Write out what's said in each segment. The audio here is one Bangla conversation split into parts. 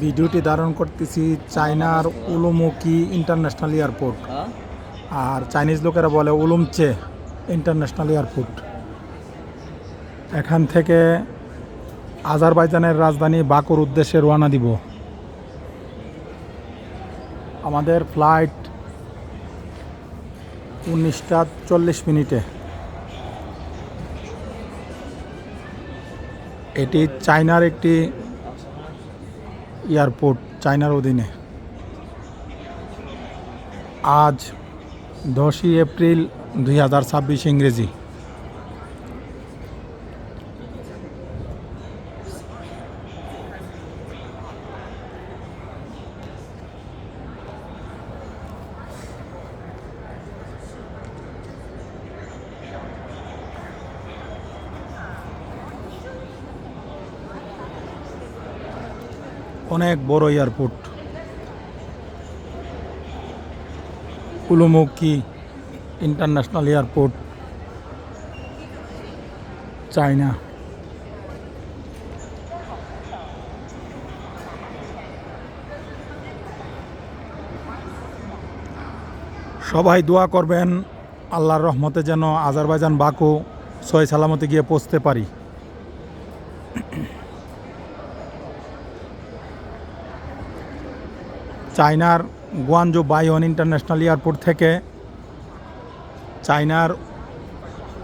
ভিডিওটি ধারণ করতেছি চায়নার উলুমুকি ইন্টারন্যাশনাল এয়ারপোর্ট, আর চাইনিজ লোকেরা বলে উলুমচে ইন্টারন্যাশনাল এয়ারপোর্ট। এখান থেকে আজারবাইজানের রাজধানী বাকুর উদ্দেশ্যে রওনা দিব। আমাদের ফ্লাইট 19টা 40 মিনিটে। এটি চায়নার একটি এয়ারপোর্ট, চায়নার অধীনে। আজ 10ই এপ্রিল 2026 ইংরেজি। অনেক বড় এয়ারপোর্ট, উলুমুকি ইন্টারন্যাশনাল এয়ারপোর্ট, চায়না। সবাই দোয়া করবেন আল্লাহর রহমতে যেন আজারবাইজান বাকু সহি সালামতে গিয়ে পৌঁছতে পারি। চায়নার গুয়ানজু বাইওন ইন্টারন্যাশনাল এয়ারপোর্ট থেকে চায়নার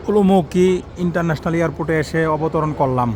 উলুমুকি ইন্টারন্যাশনাল এয়ারপোর্টে এসে অবতরণ করলাম।